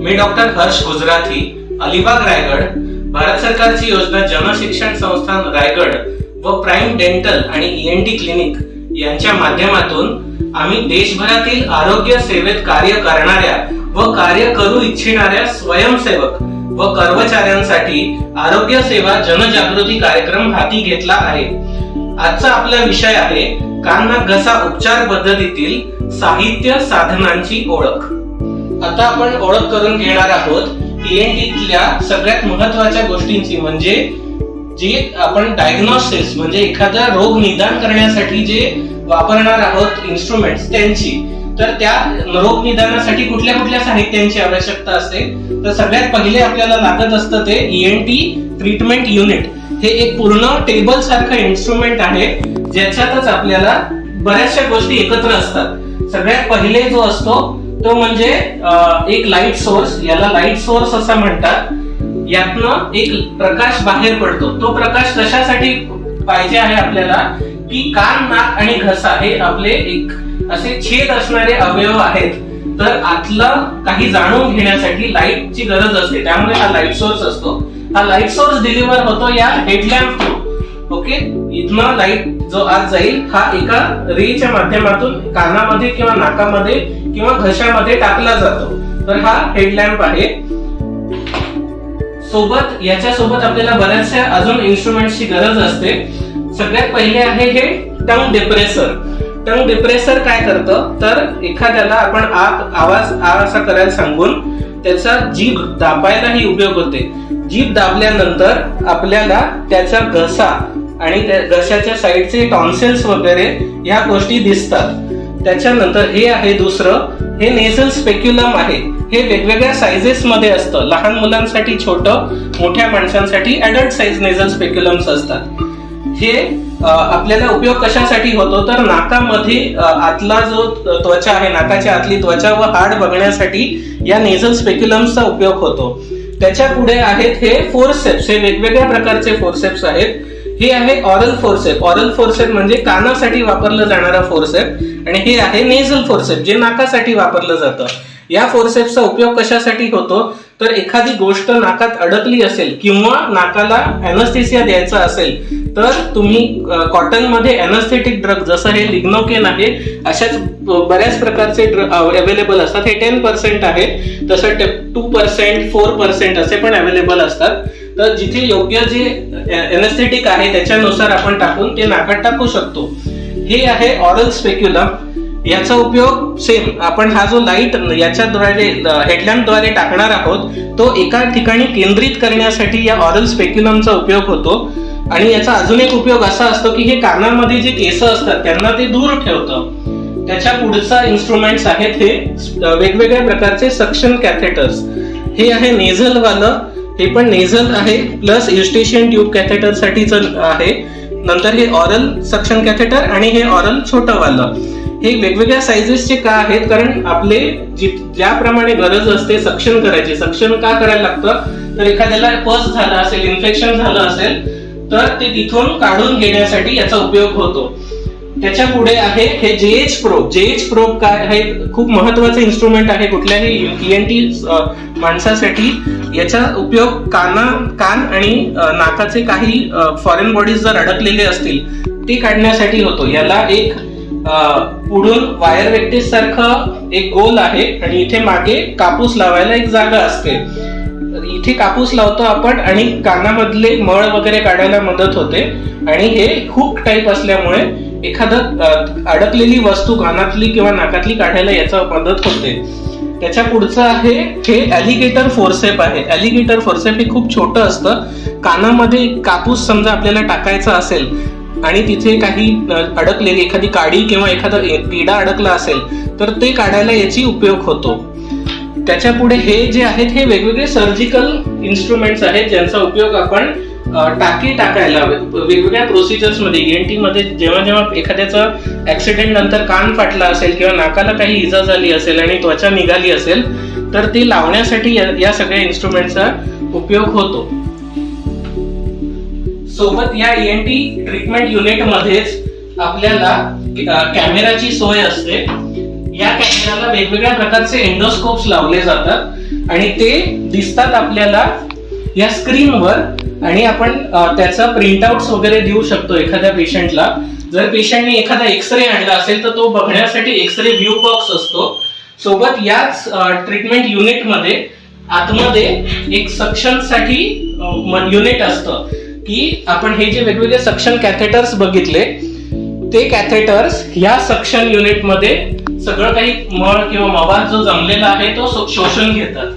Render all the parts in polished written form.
मी doctor Harsh Gujarati, Alibag Raigad, Bharat सरकारची योजना जनशिक्षण संस्थान रायगड व प्राईम डेंटल आणि ENT क्लिनिक यांच्या माध्यमातून आम्ही देशभरातील आरोग्य सेवेत कार्य करणाऱ्या व कार्य करू इच्छिणाऱ्या स्वयंसेवक व कर्मचाऱ्यांसाठी आरोग्य सेवा जनजागृती कार्यक्रम हाती घेतला आहे. आजचा आपला विषय आहे कान नाक घसा उपचार पद्धतीतील साहित्य साधनांची ओळख. आता आपण ओळख करून घेणार आहोत ENTतल्या सगळ्यात महत्त्वाच्या गोष्टींची, म्हणजे जे आपण डायग्नोसिस म्हणजे एखादा रोग निदान करण्यासाठी जे वापरणार आहोत इन्स्ट्रुमेंट्स त्यांची. तर त्या रोग निदानासाठी कुठल्या कुठल्या साहित्यांची आवश्यकता असते, तर सगळ्यात पहिले आपल्याला लागत असतं ते ENT ट्रीटमेंट युनिट. हे एक पूर्ण टेबल सारखं इन्स्ट्रुमेंट आहे ज्याच्यातच आपल्याला बऱ्याचशा गोष्टी एकत्र असतात. सगळ्यात पहिले जो असतो तो म्हणजे एक लाईट सोर्स, याला लाईट सोर्स असं म्हणतात. यातनं एक प्रकाश बाहेर पडतो. तो प्रकाश कशासाठी पाहिजे आहे आपल्याला, की कान नाक आणि घसा हे आपले एक असे छेद असणारे अवयव आहेत, तर आतलं काही जाणून घेण्यासाठी लाईटची गरज असते. त्यामुळे हा लाईट सोर्स असतो. हा लाईट सोर्स डिलिव्हर होतो या हेडलॅम्प थ्रू. ओके, इथनं लाईट जो आत जाईल हा एका रेच्या माध्यमातून कानामध्ये किंवा नाकामध्ये किंवा घशामध्ये टाकला जातो. तर हा हेडलॅम्प आहे. याच्या सोबत आपल्याला बऱ्याचशा अजून इन्स्ट्रुमेंट्सची गरज असते. सगळ्यात पहिले आहे हे टंग डिप्रेसर. टंग डिप्रेसर काय करतं, तर एखाद्याला आपण आवाज असा करायला सांगून त्याचा जीभ दाबायलाही उपयोग होते. जीभ दाबल्यानंतर आपल्याला त्याचा घसा आणि घशाच्या साईडचे टॉन्सिल्स वगैरे या गोष्टी दिसतात. त्याच्यानंतर हे आहे दुसरं, हे नेझल स्पेक्युलम आहे. हे वेगवेगळ्या साइजेस मध्ये असतं. लहान मुलांसाठी छोटं, मोठ्या माणसांसाठी ऍडल्ट साइज नेझल स्पेक्युलम्स असतात. हे आपल्याला उपयोग कशासाठी होतो, तर नाकामध्ये आतला जो त्वचा आहे, नाकाच्या आतली त्वचा व हाड बघण्यासाठी या नेझल स्पेक्युलम्सचा उपयोग होतो. त्याच्या पुढे आहेत हे फोर्सेप्स. हे वेगवेगळ्या प्रकारचे फोर्सेप्स आहेत. हे आहे ऑरल फोर्सेप. ऑरल फोर्सेप म्हणजे कानासाठी वापरलं जाणारा फोर्सेप, आणि हे आहे नेझल फोर्सेप जे नाकासाठी वापरलं जातं. या फोर्सेप्सचा उपयोग कशासाठी होतो, तर एखादी गोष्ट नाकात अडकली असेल किंवा नाकाला अॅनेस्थेसिया द्यायचा असेल, तर तुम्ही कॉटन मध्ये अॅनेस्थेटिक ड्रग जसं हे लिग्नोकेन आहे, अशाच बऱ्याच प्रकारचे ड्रग अवेलेबल असतात. हे 10% आहे, तसं 2%, 4% असे पण अवेलेबल असतात. तर जिथे योग्य जे अॅनेस्थेटिक आहे त्याच्यानुसार आपण टाकून ते नाकात टाकू शकतो. हे आहे ऑरल स्पेक्युलम. याचा उपयोग सेम, आपण हा जो लाईट याच्याद्वारे हेडलॅम्पद्वारे टाकणार आहोत तो एका ठिकाणी केंद्रित करण्यासाठी या ऑरल स्पेक्युलमचा उपयोग होतो. आणि याचा अजून एक उपयोग असा असतो की हे कानामध्ये जे केस असतात त्यांना ते दूर ठेवतं. त्याच्या पुढचा इन्स्ट्रुमेंट्स आहेत हे वेगवेगळ्या प्रकारचे सक्शन कॅथेटर्स. हे आहे नेझल वालं, हे पण नेझल आहे, प्लस युस्टेशियन ट्यूब कॅथेटर साठीच आहे. नंतर हे ऑरल सक्शन कॅथेटर आणि हे ऑरल छोटं वालं. हे वेगवेगळ्या साइजेसचे का आहेत, कारण आपले ज्याप्रमाणे गरज असते सक्शन करायची. सक्शन का करायला लागतं, तर एखाद्याला पस झाला असेल, इन्फेक्शन झालं असेल, तर ते तिथून काढून घेण्यासाठी याचा उपयोग होतो. त्याच्या पुढे आहे हे जेएच प्रोब. जेएच प्रोब काय आहे, खूप महत्वाचं इन्स्ट्रुमेंट आहे कुठल्याही ENT माणसासाठी. याचा उपयोग कान आणि नाकाचे काही फॉरेन बॉडीज जर अडकलेले असतील ते काढण्यासाठी होतो. याला एक पुढून वायर वेक्टिस सारखं एक गोल आहे आणि इथे मागे कापूस लावायला एक जागा असते. इथे कापूस लावतो आपण आणि कानामधले मळ वगैरे काढायला मदत होते. आणि हे हुक टाईप असल्यामुळे एखादं अडकलेली वस्तू कानातली किंवा नाकातली काढायला याचा मदत होते. त्याच्या पुढचं आहे हे ॲलिगेटर फोर्सेप आहे. ॲलिगेटर फोर्सेप हे खूप छोटं असतं. कानामध्ये कापूस समजा आपल्याला टाकायचा असेल आणि तिथे काही अडकलेली एखादी काडी किंवा एखादा किडा अडकला असेल तर ते काढायला याची उपयोग होतो. त्याच्या पुढे हे जे आहेत हे वेगवेगळे सर्जिकल इन्स्ट्रुमेंट्स आहेत ज्यांचा उपयोग आपण टाके टाकायला वेगवेगळ्या प्रोसिजर्स मध्ये ENT मध्ये जेव्हा एखाद्याचा ऍक्सिडेंट नंतर कान फाटला असेल किंवा नाकाला काही इजा झाली असेल आणि त्वचा निघाली असेल तर ते लावण्यासाठी या सगळ्या इन्स्ट्रुमेंटचा उपयोग होतो. सोबत या ENT ट्रीटमेंट युनिट मध्येच आपल्याला कॅमेराची सोय असते. या कॅमेराला वेगवेगळ्या प्रकारचे एंडोस्कोप्स लावले जातात. आणि ते दिसतात आपल्याला या स्क्रीनवर आणि आपण त्याचा प्रिंटआउट्स वगैरे देऊ शकतो एखाद्या पेशंटला. जर पेशंटने एखादा एक्सरे आणला असेल तर तो बघण्यासाठी एक्सरे व्ह्यू बॉक्स असतो. सोबत याच ट्रीटमेंट युनिटमध्ये आतमध्ये एक सक्शन साठी युनिट असतं की आपण हे जे वेगवेगळे सक्शन कॅथेटर्स बघितले ते कॅथेटर्स या सक्शन युनिटमध्ये सगळं काही मळ किंवा मवाद जो जमलेला आहे तो शोषून घेतात.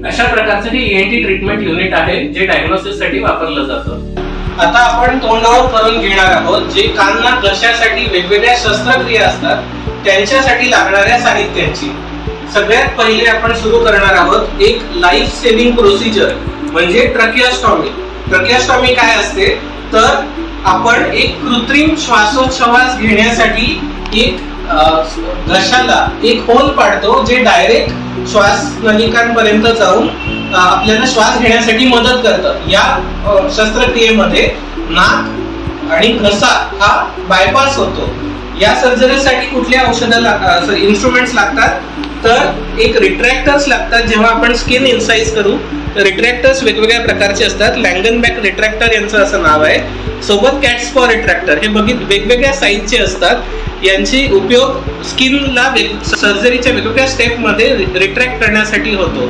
अशा प्रकारचं हे ENT ट्रीटमेंट युनिट आहे जे डायग्नोसिस साठी वापरलं जातं. आता आपण तोंडावर करून घेणार आहोत जे कान नाक घशासाठी वेगवेगळ्या शस्त्रक्रिया असतात त्यांच्यासाठी लागणाऱ्या साहित्याची. सगळ्यात पहिले आपण सुरू करणार आहोत एक लाईफ सेव्हिंग प्रोसिजर म्हणजे ट्रकिओस्टॉमी. ट्रकिओस्टॉमी काय असते तर आपण एक कृत्रिम श्वासोच्छवास घेण्यासाठी एक घशाला एक होल पाडतो जे डायरेक्ट श्वास नलिकांपर्यंत जाऊन आपल्याला श्वास घेण्यासाठी मदत करतं. या शस्त्रक्रियेमध्ये नाक आणि घसा हा बायपास होतो. या सर्जरीसाठी कुठल्या औषधाला इन्स्ट्रुमेंट्स लागतात तर एक रिट्रॅक्टर्स लागतात. जेव्हा आपण स्किन इन्साइज करू तर रिट्रॅक्टर्स वेगवेगळ्या प्रकारचे असतात. लँगनबॅक रिट्रॅक्टर यांचं असं नाव आहे. सोबत कॅट्सपॉ रिट्रॅक्टर हे वेगवेगळ्या साईजचे असतात. यांची उपयोग स्किनला सर्जरीच्या वेगवेगळ्या स्टेपमध्ये रिट्रॅक्ट करण्यासाठी होतो.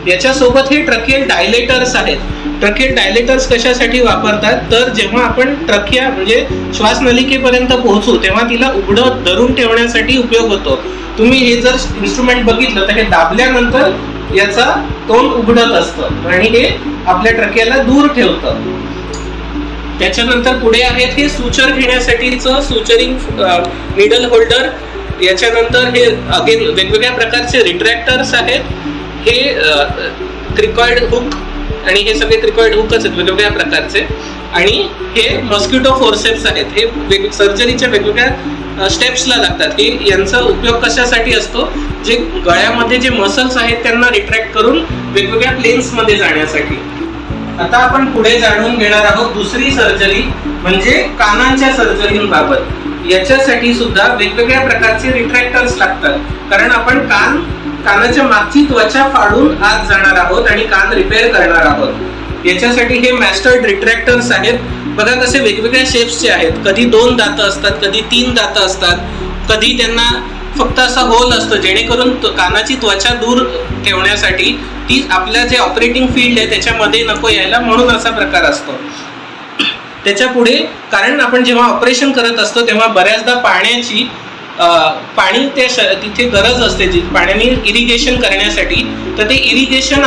याच्यासोबत हे ट्रकियल डायलेटर्स आहेत. ट्रकियल डायलेटर्स कशासाठी वापरतात तर जेव्हा आपण ट्रकिया म्हणजे श्वास नलिकेपर्यंत पोहोचू तेव्हा तिला उघडं धरून ठेवण्यासाठी उपयोग होतो. तुम्ही हे जर इन्स्ट्रुमेंट बघितलं तर हे दाबल्यानंतर याचा तोंड उघडत असतं आणि हे आपल्या ट्रकियाला दूर ठेवतं. त्याच्यानंतर पुढे आहेत हे सुचर घेण्यासाठीचं सुचरिंग निडल होल्डर. याच्यानंतर हे अगेन वेगवेगळ्या प्रकारचे रिट्रॅक्टर्स आहेत. हे क्रिकॉइड हुक आणि हे सगळे क्रिकॉइड हुकच आहेत वेगवेगळ्या प्रकारचे. आणि हे मॉस्किटो फोर्सेप्स आहेत. हे सर्जरीच्या वेगवेगळ्या स्टेप्सला लागतात. हे यांचा उपयोग कशासाठी असतो जे गळ्यामध्ये जे मसल्स आहेत त्यांना रिट्रॅक्ट करून वेगवेगळ्या प्लेन्समध्ये जाण्यासाठी. आता आपण पुढे जाणून घेणार आहोत दुसरी सर्जरी म्हणजे कानांच्या सर्जरीबाबत. याच्यासाठी सुद्धा वेगवेगळ्या प्रकारचे रिट्रॅक्टर्स लागतात कारण आपण कानाच्या मागची त्वचा फाडून आत जाणार आहोत आणि कान रिपेअर करणार आहोत. याच्यासाठी हे मॅस्टर्ड रिट्रॅक्टर्स आहेत. बघा कसे वेगवेगळ्या शेप्सचे आहेत. कधी 2 दातं असतात, कधी 3 दातं असतात, कधी त्यांना फक्त असा होल असतं जेणेकरून कानाची त्वचा दूर ठेवण्यासाठी ती आपल्या जे ऑपरेटिंग फील्ड आहे त्याच्यामध्ये नको यायला म्हणून असा प्रकार असतो. त्याच्या पुढे कारण आपण जेव्हा ऑपरेशन करत असतो तेव्हा बऱ्याचदा पाणी तिथे गरज असते पाण्याने इरिगेशन करण्यासाठी. तर ते इरिगेशन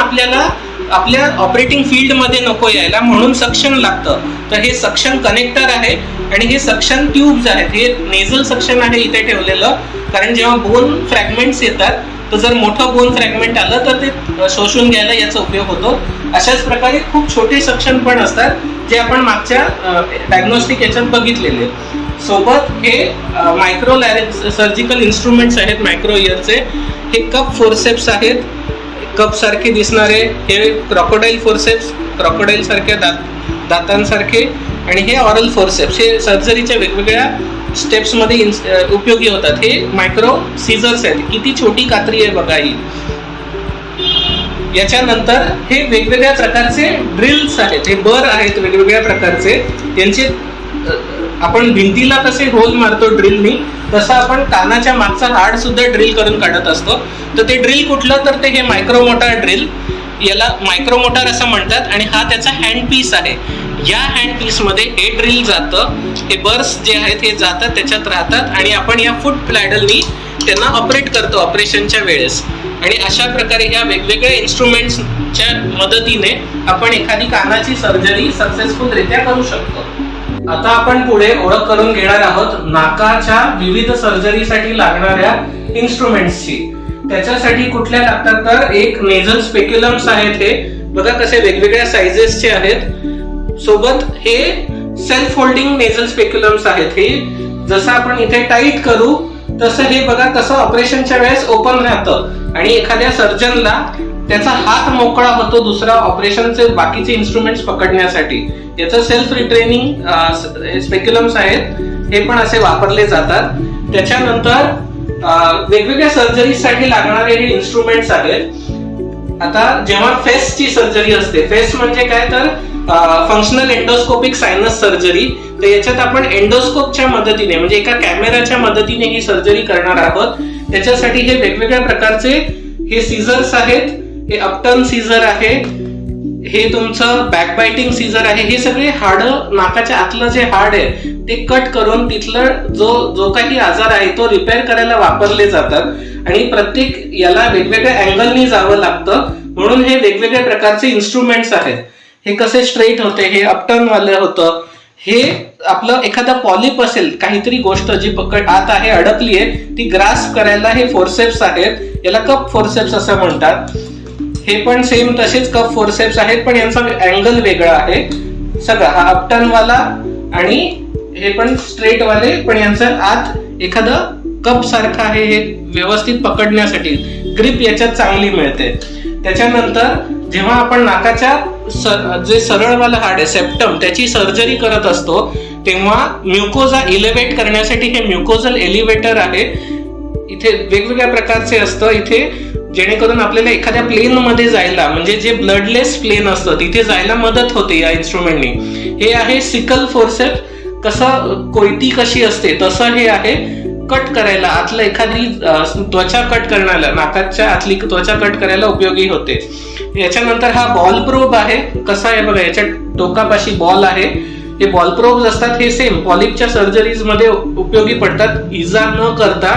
आपल्या ऑपरेटिंग फील्ड मध्ये नको यायला म्हणून सक्शन लागतं. तर हे सक्शन कनेक्टर आहे आणि हे सक्शन ट्यूब्स आहेत. हे नेझल सक्शन आहे इथे ठेवलेलं कारण जेव्हा बोन फ्रॅगमेंट्स येतात तर जर मोठं बोन फ्रॅगमेंट आलं तर ते शोषून घ्यायला याचा उपयोग होतो. अशाच प्रकारे खूप छोटे सक्शन पण असतात जे आपण मागच्या डायग्नोस्टिक याच्यात बघितलेले. सोबत हे मायक्रो सर्जिकल इन्स्ट्रुमेंट्स आहेत मायक्रो इयरचे. हे कप फोर्सेप्स आहेत. कप सारखे दिसणारे हे क्रोकोडाईल फोर्सेप्स क्रोकोडाईल सारख्या दातांसारखे. आणि हे ऑरल फोर्सेप्स हे सर्जरीच्या वेगवेगळ्या स्टेप्स मध्ये उपयोगी होतात. हे मायक्रो सीझर्स आहेत. किती छोटी कात्री आहे बघा ही. याच्यानंतर हे वेगवेगळ्या प्रकारचे ड्रिल्स आहेत. हे बर आहेत वेगवेगळ्या प्रकारचे. यांचे आपण भिंतीला कसे होल मारतो ड्रिलनी तसं आपण कानाच्या मागचा हाड सुद्धा ड्रिल करून काढत असतो. तर ते ड्रिल कुठलं तर ते हे मायक्रोमोटार ड्रिल. याला मायक्रोमोटार असं म्हणतात आणि हा त्याचा हँड पीस आहे. या हँड पीस मध्ये हे ड्रिल जातं. हे बर्स जे आहेत हे जातात त्याच्यात राहतात आणि आपण या फूट प्लॅडलनी त्यांना ऑपरेट करतो ऑपरेशनच्या वेळेस. आणि अशा प्रकारे ह्या वेगवेगळ्या इन्स्ट्रुमेंट्सच्या मदतीने आपण एखादी कानाची सर्जरी सक्सेसफुलरित्या करू शकतो. आता आपण पुढे ओळख करून घेणार आहोत नाकाच्या विविध सर्जरीसाठी लागणाऱ्या इन्स्ट्रुमेंट्सची. त्याच्यासाठी कुठल्या लागतात तर एक नेझल स्पेक्युलम्स आहेत. हे बघा कसे वेगवेगळ्या साइजेसचे आहेत. सोबत हे सेल्फ होल्डिंग नेझल स्पेक्युलम्स आहेत. हे जसं आपण इथे टाईट करू तसं हे बघा कसं ऑपरेशनच्या वेळेस ओपन राहतं आणि एखाद्या सर्जनला त्याचा हात मोकळा होतो दुसरा ऑपरेशनचे बाकीचे इन्स्ट्रुमेंट्स पकडण्यासाठी. याचं सेल्फ रिट्रेनिंग स्पेक्युलम्स आहेत. हे पण असे वापरले जातात. त्याच्यानंतर वेगवेगळ्या सर्जरीसाठी लागणारे हे इन्स्ट्रुमेंट्स आहेत. आता जेव्हा फेसची सर्जरी असते, फेस म्हणजे काय तर फंक्शनल एंडोस्कोपिक सायनस सर्जरी, तर याच्यात आपण एंडोस्कोपच्या मदतीने म्हणजे एका कॅमेराच्या मदतीने ही सर्जरी करणार आहोत. त्याच्यासाठी हे वेगवेगळ्या प्रकारचे हे सीझर्स आहेत, हे अपटर्न सीझर आहे, हे तुमचं बॅकबाइटिंग सीझर आहे. हे सगळे हाड, नाकाच्या आतलं जे हाड आहे ते कट करून तिथलं जो काही आजार आहे तो रिपेअर करायला वापरले जातात आणि प्रत्येक याला वेगवेगळ्या अँगलनी जावं लागतं, म्हणून हे वेगवेगळ्या प्रकारचे इन्स्ट्रुमेंट्स आहेत. हे कसे स्ट्रेट होते, हे अपटर्न वाले होतं. हे आपलं एखादा पॉलिप असेल, काहीतरी गोष्ट जी आत आहे अडकली आहे ती ग्रास्प करायला हे फोर्सेप्स आहेत, याला कप फोर्सेप्स असं म्हणतात. हे पण सेम तसेच कप फोर्सेप्स आहेत, पण यांचा अँगल वेगळा आहे. सगळा हा अपटर्न वाला आणि हे पण स्ट्रेट वाले, पण यांचं आत एखादं कप सारखं आहे, हे व्यवस्थित पकडण्यासाठी ग्रिप याच्यात चांगली मिळते. त्याच्यानंतर जेव्हा आपण नाकाच्या जे सरळवालं हाड आहे सेप्टम, त्याची सर्जरी करत असतो तेव्हा म्युकोजा इलेव्हेट करण्यासाठी हे म्युकोजल एलिव्हेटर आहे. इथे वेगवेगळ्या प्रकारचे असतं इथे, जेणेकरून आपल्याला एखाद्या प्लेन मध्ये जायला, म्हणजे जे ब्लडलेस प्लेन असतं तिथे जायला मदत होते या इन्स्ट्रुमेंटनी. हे आहे सिकल फोर्सेप्स. कसं कोयती कशी असते तसं हे आहे, कट करायला आतलं एखादी त्वचा कट करण्याला, नाकाच्या आतली त्वचा कट करायला उपयोगी होते. याच्यानंतर हा बॉल प्रोब आहे. कसा आहे बघा, याच्या टोकापाशी बॉल आहे. हे बॉल प्रोब असतात, हे सेम पॉलिपच्या सर्जरीज मध्ये उपयोगी पडतात. इजा न करता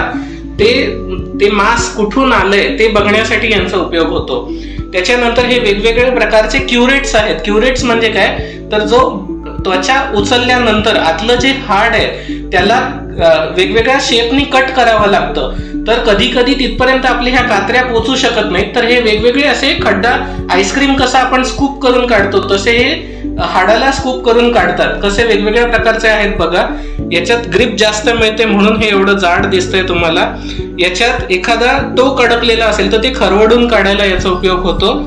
ते मास कुठून आलंय ते बघण्यासाठी यांचा उपयोग होतो. त्याच्यानंतर हे वेगवेगळ्या प्रकारचे क्युरेट्स आहेत. क्युरेट्स म्हणजे काय तर जो त्वचा उचलल्यानंतर आतलं जे हाड आहे त्याला वेगवेगळ्या शेपनी कट करावं लागतं, तर कधी कधी तिथपर्यंत आपल्या ह्या कात्र्या पोचू शकत नाहीत. तर हे वेगवेगळे असे खड्डा, आईस्क्रीम कसा आपण स्कूप करून काढतो तसे हे हाडाला स्कूप करून काढतात. कसे वेगवेगळ्या प्रकारचे आहेत बघा. याच्यात ग्रिप जास्त मिळते म्हणून हे एवढं जाड दिसतंय तुम्हाला. याच्यात एखादा टोक अडकलेला असेल तर ते खरवडून काढायला याचा उपयोग होतो.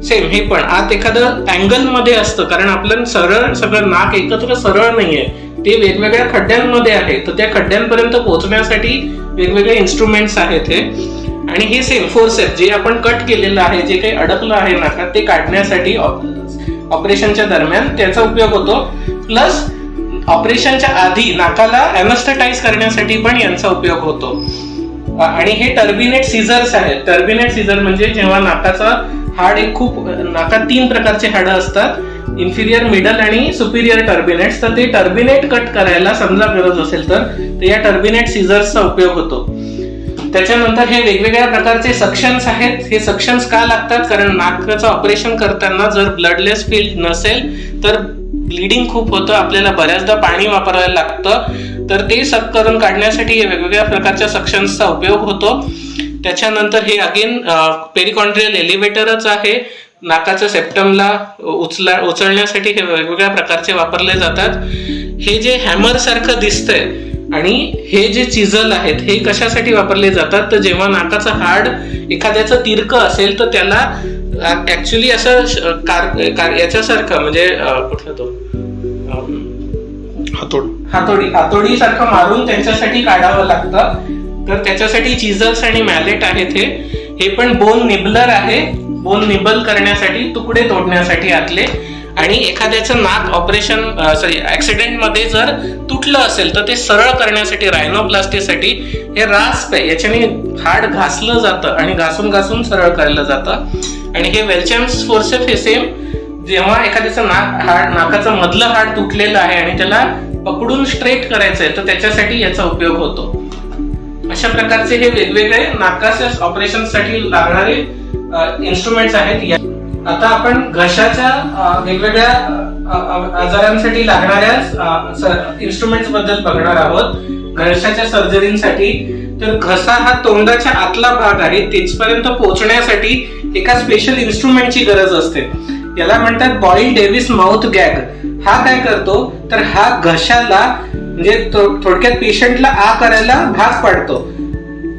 सेम हे पण आत एखादं अँगल मध्ये असतं, कारण आपलं सरळ सगळं नाक एकत्र सरळ नाहीये, ते वेगवेगळ्या खड्ड्यांमध्ये आहे. तर त्या खड्ड्यांपर्यंत पोहोचण्यासाठी वेगवेगळे इन्स्ट्रुमेंट्स आहेत हे. आणि हे सेम फोर्सेप्स जे आपण कट केलेलं आहे, जे काही अडकलं आहे नाकात ते काढण्यासाठी ऑपरेशनच्या दरम्यान त्याचा उपयोग होतो. प्लस ऑपरेशनच्या आधी नाकाला अॅनेस्थेटाइज करण्यासाठी पण यांचा उपयोग होतो. आणि हे टर्बिनेट सीझर्स आहेत. टर्बिनेट सीझर म्हणजे जेव्हा नाकाचा हाड एक खूप, नाकात 3 प्रकारचे हाडं असतात, इन्फिरियर, मिडल आणि सुपिरियर टर्बिनेट्स. तर ते टर्बिनेट कट करायला समजा गरज असेल तर या टर्बिनेट सीझर्सचा उपयोग होतो. त्याच्यानंतर हे वेगवेगळ्या प्रकारचे सक्शन्स आहेत. हे सक्शन्स का लागतात, कारण नाकाचं ऑपरेशन करताना जर ब्लडलेस फील्ड नसेल तर ब्लिडिंग खूप होतं, आपल्याला बऱ्याचदा पाणी वापरायला लागतं. तर ते सक करून काढण्यासाठी हे वेगवेगळ्या प्रकारच्या सक्शन्सचा उपयोग होतो. त्याच्यानंतर हे अगेन पेरिकॉन्ड्रियल एलिव्हेटरच आहे. नाकाच्या सेप्टमला उचलण्यासाठी हे वेगवेगळ्या प्रकारचे वापरले जातात. हे जे हॅमर सारखं दिसतंय आणि हे जे चिझल आहेत हे कशासाठी वापरले जातात, तर जेव्हा नाकाचं हाड एखाद्याचं तिरकं असेल तर त्याला ऍक्च्युली असं याच्यासारखं, म्हणजे कुठला तो हातोडी सारखं मारून त्यांच्यासाठी काढावं लागतं. तर त्याच्यासाठी चिझल्स आणि मॅलेट आहेत. हे पण बोन निबलर आहे, बोन निबल करण्यासाठी, तुकडे तोडण्यासाठी आतले. आणि एखाद्याचं नाक ऑपरेशन ऍक्सिडेंट मध्ये जर तुटलं असेल तर ते सरळ करण्यासाठी, रायनोप्लास्टीसाठी हे रास्प आहे, याच्याने हाड घासलं जातं आणि घासून घासून सरळ करायला जातं. आणि हे वेलचॅम्स फोर्सेप्स हे सेम, जेव्हा एखाद्याचं नाकाचं मधलं हाड तुटलेलं आहे आणि त्याला पकडून स्ट्रेट करायचंय तर त्याच्यासाठी याचा उपयोग होतो. अशा प्रकारचे हे वेगवेगळे नाकाच्या ऑपरेशनसाठी लागणारे इन्स्ट्रुमेंट्स आहेत. आता आपण घशाच्या वेगवेगळ्या आजारांसाठी लागणाऱ्या इन्स्ट्रुमेंट्स बद्दल बघणार आहोत. घशाच्या सर्जरीसाठी तर घसा हा तोंडाच्या आतला भाग आहे, तिथपर्यंत पोहोचण्यासाठी एका स्पेशल इन्स्ट्रुमेंटची गरज असते. याला म्हणतात बॉईल डेव्हिस माउथ गॅग. हा काय करतो तर हा घशाला, म्हणजे थोडक्यात पेशंटला आ करायला भाग पाडतो.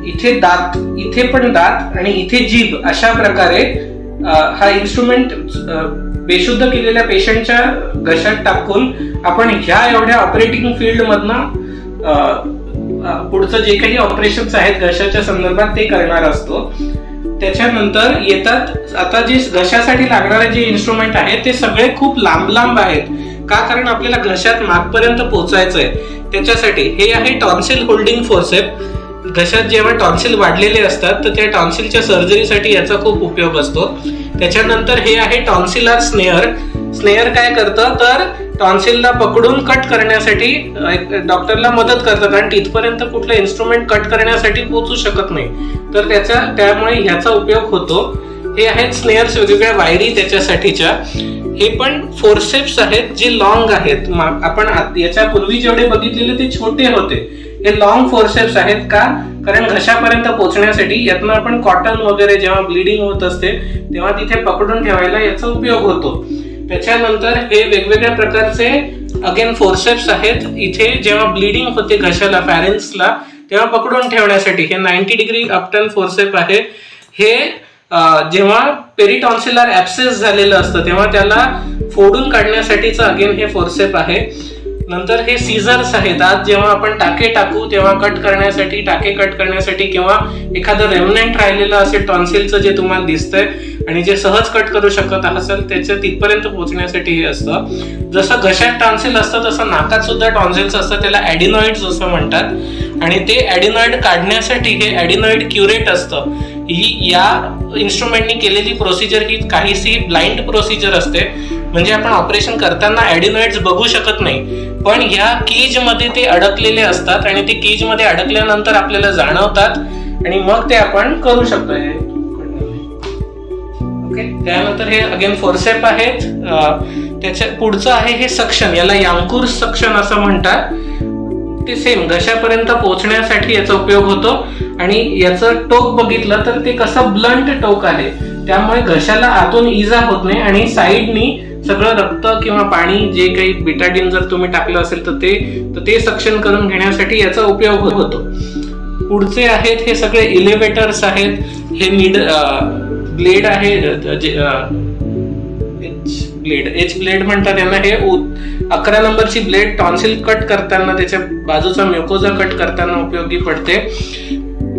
इथे दात, इथे पण दात आणि इथे जीभ, अशा प्रकारे हा इन्स्ट्रुमेंट बेशुद्ध केलेल्या पेशंटच्या घशात टाकून आपण ह्या एवढ्या ऑपरेटिंग फील्ड मधनं पुढचं जे काही ऑपरेशन्स आहेत घशाच्या संदर्भात ते करणार असतो. त्याच्यानंतर येतात आता जे घशासाठी लागणारे जे इन्स्ट्रुमेंट आहेत ते सगळे खूप लांब लांब आहेत. का? कारण आपल्याला घशात मागपर्यंत पोहोचायचंय त्याच्यासाठी. हे आहे टॉन्सिल होल्डिंग फोर्सेप. घशात जेव्हा टॉन्सिल वाढलेले असतात तर त्या टॉन्सिलच्या सर्जरीसाठी याचा खूप उपयोग असतो. त्याच्यानंतर हे आहे टॉन्सिलर स्नेअर. स्नेअर काय करतं तर टॉन्सिलला पकडून कट करण्यासाठी डॉक्टरला मदत करतं, कारण तिथपर्यंत कुठलं इन्स्ट्रुमेंट कट करण्यासाठी पोहोचू शकत नाही, तर त्यामुळे ह्याचा उपयोग होतो. हे आहेत स्नेअर्स, वेगवेगळ्या वायरी त्याच्यासाठीच्या. हे पण फोर्सेप्स आहेत जे लॉंग आहेत. आपण याच्या पूर्वी जेवढे बघितलेले ते छोटे होते, हे लॉंग फोर्सेप्स आहेत. का? कारण घशापर्यंत पोहोचण्यासाठी यातनं आपण कॉटन वगैरे जेव्हा ब्लिडिंग होत असते तेव्हा तिथे पकडून ठेवायला याचा उपयोग होतो. त्याच्यानंतर हे वेगवेगळ्या प्रकारचे अगेन फोर्सेप्स आहेत. इथे जेव्हा ब्लिडिंग होते घशाला, फॅरेन्सला, तेव्हा पकडून ठेवण्यासाठी हे 90 डिग्री अपटर्न फोर्सेप आहे. हे जेव्हा पेरिटॉन्सिलर ऍब्सेस झालेलं असतं तेव्हा त्याला फोडून काढण्यासाठीचं अगेन हे फोर्सेप आहे. नंतर हे सीझर्स आहेत. आज जेव्हा आपण टाके टाकू तेव्हा टाके कट करण्यासाठी किंवा एखादं रेमनंट राहिलेलं असेल टॉन्सिलचं जे तुम्हाला दिसतंय आणि जे सहज कट करू शकत असेल त्याच्या तिथपर्यंत पोहोचण्यासाठी हे असतं. जसं घशात टॉन्सिल असतं तसं नाकात सुद्धा टॉन्सिल्स असतं, त्याला ॲडिनॉइड्स असं म्हणतात. आणि ते ॲडिनॉइड काढण्यासाठी हे ॲडिनॉइड क्युरेट असतं. ही या इन्स्ट्रुमेंटनी केलेली प्रोसिजर ही काहीशी ब्लाइंड प्रोसिजर असते, म्हणजे आपण ऑपरेशन करताना ॲडिनॉइड्स बघू शकत नाही, पण या केज मध्ये ते अडकलेले असतात आणि ते केज मध्ये अडकल्यानंतर आपल्याला जाणवतात आणि मग ते आपण करू शकतो. ओके. त्यानंतर हे अगेन फोर्सेप आहेत. त्याच्या पुढचं आहे हे सक्शन, याला यांकुर्स सक्शन असं म्हणतात. ते सेम घशापर्यंत पोहोचण्यासाठी याचा उपयोग होतो. आणि याचं टोक बघितलं तर ते कसं ब्लंट टोक आहे, त्यामुळे घशाला आतून इजा होत नाही आणि साईडनी सगळं रक्त किंवा पाणी जे काही बिटाडीन जर तुम्ही टाकलं असेल तर ते सक्शन करून घेण्यासाठी याचा उपयोग होतो. पुढचे आहेत हे सगळे इलेव्हेटर्स आहेत. हे ब्लेड आहे, एच ब्लेड म्हणतात यांना. हे 11 नंबरची ब्लेड टॉन्सिल कट करताना, त्याच्या बाजूचा म्युकोजा कट करताना उपयोगी पडते.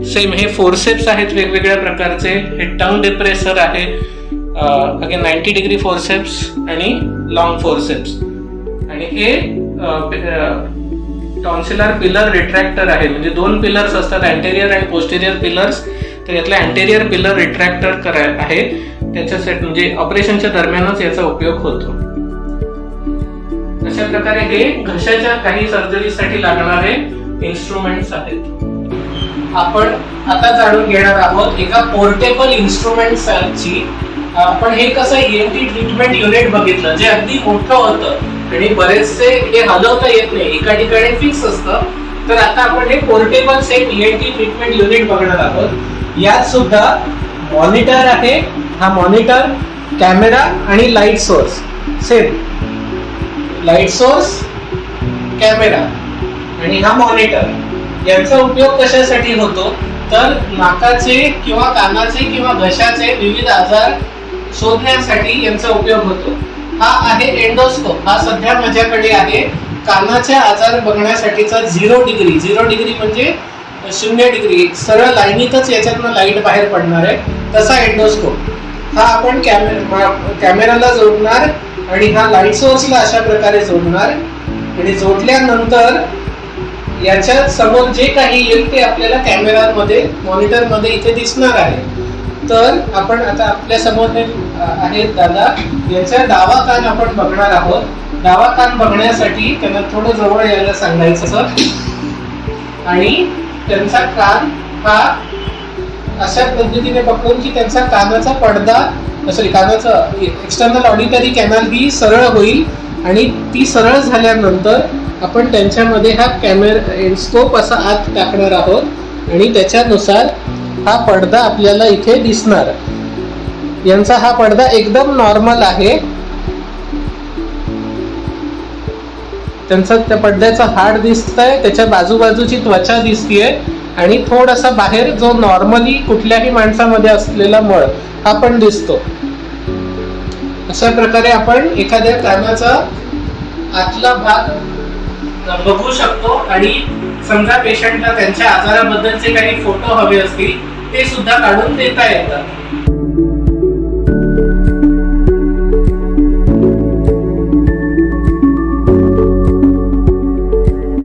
सेम हे फोर्सेप्स आहेत वेगवेगळ्या प्रकारचे. हे टंग डिप्रेसर आहे, अगेन 90 डिग्री फोर्सेप्स आणि लॉंग फोर्सेप्स. आणि हे टॉन्सिलर पिलर रिट्रॅक्टर आहे, म्हणजे 2 पिलर्स असतात, अँटेरियर आणि पोस्टेरियर पिलर्स. तर यातला अँटेरियर पिलर रिट्रॅक्टर आहे, त्याच्यासाठी म्हणजे ऑपरेशनच्या दरम्यानच याचा उपयोग होतो. अशा प्रकारे हे घशाच्या काही सर्जरीसाठी लागणारे इन्स्ट्रुमेंट्स आहेत. आपण आता जाणून घेणार आहोत एका पोर्टेबल इन्स्ट्रुमेंटची. आपण हे कसं ENT ट्रीटमेंट युनिट बघितलं जे अगदी मोठं होतं आणि बरेचसे हे हलवता येत नाही, एका ठिकाणी फिक्स असतं. तर आता आपण हे portable same ENT treatment unit बघणार आहोत. यात सुद्धा मॉनिटर आहे, हा मॉनिटर, कॅमेरा आणि light source. Same light source, camera आणि हा मॉनिटर. यांचा उपयोग कशासाठी होतो तर नाकाचे किंवा कानाचे किंवा घशाचे विविध आजार शोधण्यासाठी यांचा उपयोग होतो. हा आहे एंडोस्कोप. हा सध्या माझ्याकडे आहे. कानाचे आजार बघण्यासाठीचा 0 डिग्री. 0 डिग्री म्हणजे 0 डिग्री, सरळ लाईनीतच याच्यातनं लाईट बाहेर पडणार आहे, तसा एंडोस्कोप. हा आपण कॅमेराला जोडणार आणि हा लाईट सोर्सला अशा प्रकारे जोडणार आणि जोडल्यानंतर याच्या समोर जे काही येईल ते आपल्याला कॅमेरामध्ये, मॉनिटरमध्ये इथे दिसणार आहे. तर आपण आता आपल्या समोर आहेत दादा, याचा डावा कान आपण बघणार आहोत. डावा कान बघण्यासाठी त्यांना थोडं जवळ यायला सांगायचं आणि त्यांचा कान हा अशा पद्धतीने पकडून की त्यांचा कानाचा पडदा, कानाचा एक्सटर्नल ऑडिटरी कॅनल ही सरळ होईल. आणि ती सरळ झाल्यानंतर आपण त्यांच्यामध्ये हा स्कोप असा आत टाकणार आहोत आणि त्याच्यानुसार हा पडदा आपल्याला इथे दिसणार. यांचा हा पडदा एकदम नॉर्मल आहे. त्यांचा त्या पडद्याचा हाड दिसतंय, त्याच्या बाजूबाजूची त्वचा दिसतीये आणि थोडासा बाहेर जो नॉर्मली कुठल्याही माणसामध्ये असलेला मळ हा पण दिसतो. अशा प्रकारे आपण एखाद्या कानाचा आतला भाग बघू शकतो. आणि समजा पेशंटला त्यांच्या आजाराबद्दलचे काही फोटो हवे असतील ते सुद्धा काढून देता येतं.